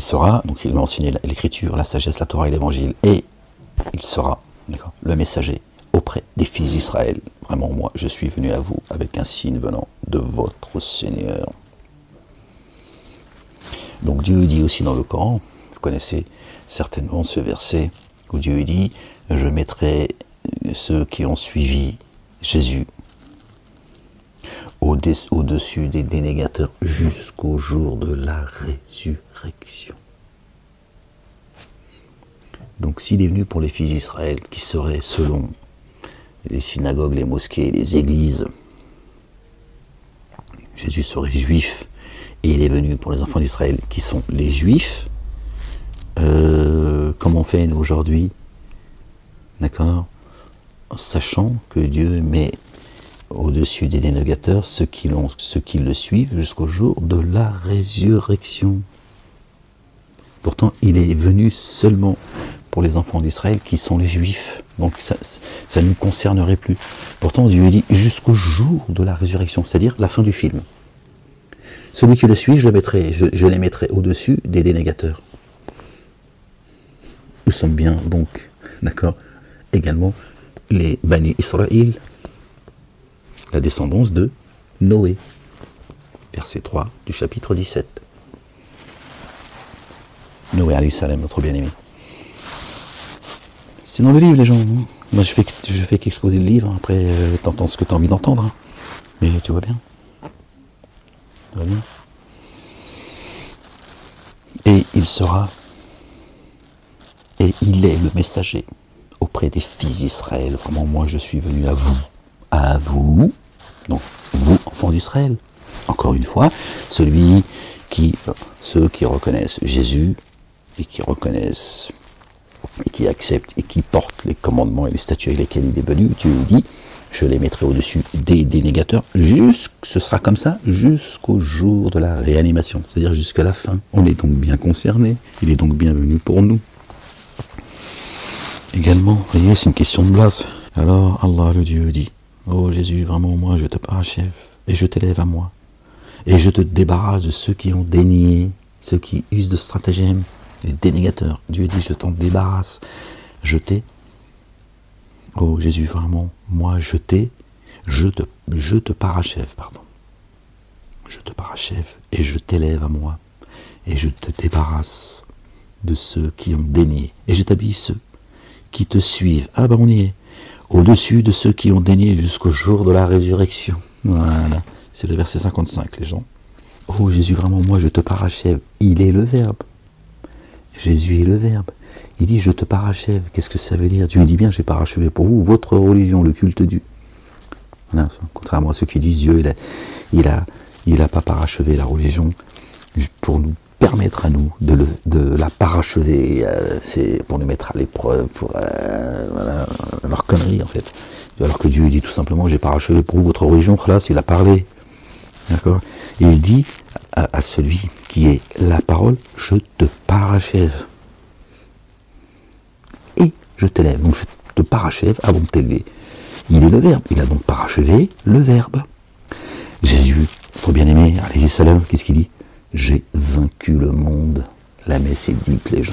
sera, donc il m'a enseigné l'écriture, la sagesse, la Torah et l'évangile, et il sera, d'accord, le messager auprès des fils d'Israël. Vraiment, moi, je suis venu à vous avec un signe venant de votre Seigneur. Donc Dieu dit aussi dans le Coran, vous connaissez certainement ce verset, où Dieu dit, je mettrai ceux qui ont suivi Jésus au-dessus des dénégateurs jusqu'au jour de la résurrection. Donc s'il est venu pour les fils d'Israël, qui seraient selon les synagogues, les mosquées, les églises, Jésus serait juif, et il est venu pour les enfants d'Israël, qui sont les juifs, comme on fait nous aujourd'hui, d'accord, sachant que Dieu met au-dessus des dénégateurs ceux qui le suivent jusqu'au jour de la résurrection. Pourtant, il est venu seulement pour les enfants d'Israël qui sont les Juifs. Donc ça ne nous concernerait plus. Pourtant, Dieu dit jusqu'au jour de la résurrection, c'est-à-dire la fin du film. Celui qui le suit, je les mettrai au-dessus des dénégateurs. Nous sommes bien, donc, d'accord, également les Bani Israël, la descendance de Noé. Verset 3 du chapitre 17. Noé alayhi salam, notre bien-aimé. C'est dans le livre, les gens. Moi, je fais qu'exposer le livre. Après, t'entends ce que tu as envie d'entendre. Hein. Mais tu vois bien. Tu vois bien. Et il sera, et il est le messager auprès des fils d'Israël. Vraiment, moi, je suis venu à vous. À vous. Donc, vous, enfants d'Israël. Encore une fois, ceux qui reconnaissent Jésus et qui reconnaissent et qui acceptent et qui portent les commandements et les statuts avec lesquels il est venu, Dieu dit, je les mettrai au-dessus des dénégateurs, ce sera comme ça jusqu'au jour de la réanimation, c'est-à-dire jusqu'à la fin. On est donc bien concernés, il est donc bienvenu pour nous. Également, vous voyez, c'est une question de place. Alors, Allah le Dieu dit, oh Jésus, vraiment, moi je te parachève et je t'élève à moi. Et je te débarrasse de ceux qui ont dénié, ceux qui usent de stratagèmes, les dénégateurs. Dieu dit, je t'en débarrasse. Oh Jésus, vraiment, moi je te parachève, pardon. Je te parachève et je t'élève à moi. Et je te débarrasse de ceux qui ont dénié. Et j'établis ceux qui te suivent. Ah ben on y est. Au-dessus de ceux qui ont dénié jusqu'au jour de la résurrection. Voilà. C'est le verset 55, les gens. Oh Jésus, vraiment, moi je te parachève. Il est le Verbe. Jésus est le Verbe. Il dit, je te parachève. Qu'est-ce que ça veut dire? Dieu dit bien, j'ai parachevé pour vous votre religion, le culte du. Voilà. Contrairement à ceux qui disent, Dieu, il a pas parachevé la religion pour nous permettre à nous de la parachever. C'est pour nous mettre à l'épreuve, pour voilà, leur connerie en fait. Alors que Dieu dit tout simplement, j'ai parachevé pour vous votre religion. Là, il a parlé. D'accord? Et il dit à celui qui est la parole, je te parachève. Et je t'élève. Donc je te parachève avant de t'élever. Il est le Verbe. Il a donc parachevé le Verbe. Jésus, notre bien-aimé, alayhi salam, qu'est-ce qu'il dit? J'ai vaincu le monde. La messe est dite, les gens.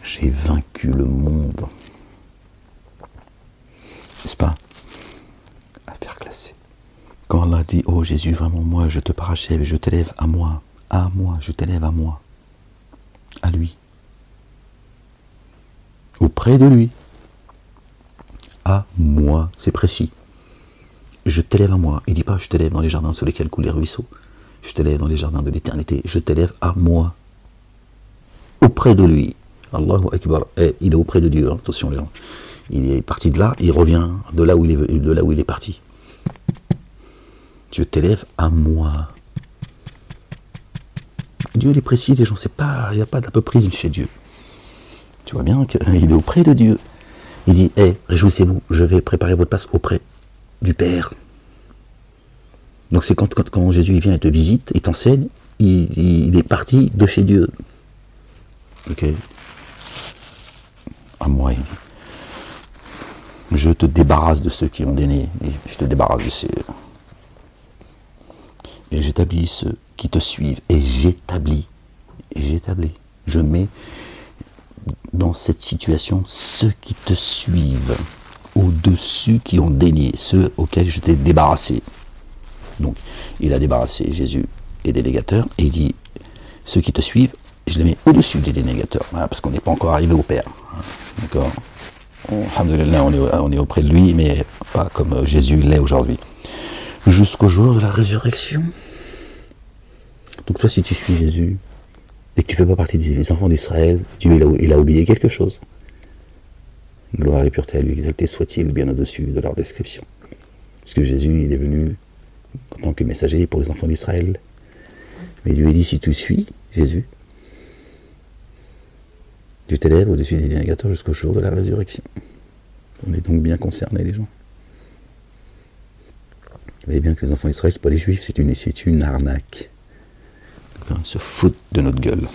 J'ai vaincu le monde. N'est-ce pas? Affaire classée. Quand Allah dit, oh Jésus, vraiment moi, je te parachève, je t'élève à moi, je t'élève à moi, à lui, auprès de lui, à moi, c'est précis. Je t'élève à moi. Il ne dit pas, je t'élève dans les jardins sur lesquels coulent les ruisseaux, je t'élève dans les jardins de l'éternité, je t'élève à moi, auprès de lui. Allahu Akbar. Il est auprès de Dieu, hein. Attention les gens. Il est parti de là, il revient de là où il est parti. Dieu t'élève à moi. Dieu il est précis, les gens, il n'y a pas d'apoprisme chez Dieu. Tu vois bien qu'il est auprès de Dieu. Il dit, réjouissez-vous, je vais préparer votre place auprès du Père. Donc c'est quand Jésus vient et te visite, il t'enseigne, il est parti de chez Dieu. Ok. À moi, il dit. Je te débarrasse de ceux qui ont dénié. Je te débarrasse de ces... Et j'établis ceux qui te suivent. Et j'établis. j'établis. Je mets dans cette situation ceux qui te suivent au-dessus, qui ont dénié, ceux auxquels je t'ai débarrassé. Donc, il a débarrassé Jésus et des négateurs, et il dit, ceux qui te suivent, je les mets au-dessus des dénégateurs, voilà, parce qu'on n'est pas encore arrivé au Père. D'accord. Alhamdoulilah, on est auprès de lui, mais pas comme Jésus l'est aujourd'hui. Jusqu'au jour de la résurrection. Donc toi, si tu suis Jésus, et que tu ne fais pas partie des enfants d'Israël, Dieu il a oublié quelque chose. Gloire et pureté à lui, exalté soit-il bien au-dessus de leur description. Parce que Jésus, il est venu en tant que messager pour les enfants d'Israël. Mais il lui a dit, si tu suis Jésus, tu t'élèves au-dessus des dénégateurs jusqu'au jour de la résurrection. On est donc bien concernés, les gens. Vous voyez bien que les enfants d'Israël, ce n'est pas les juifs, c'est une arnaque. Ils se foutent de notre gueule.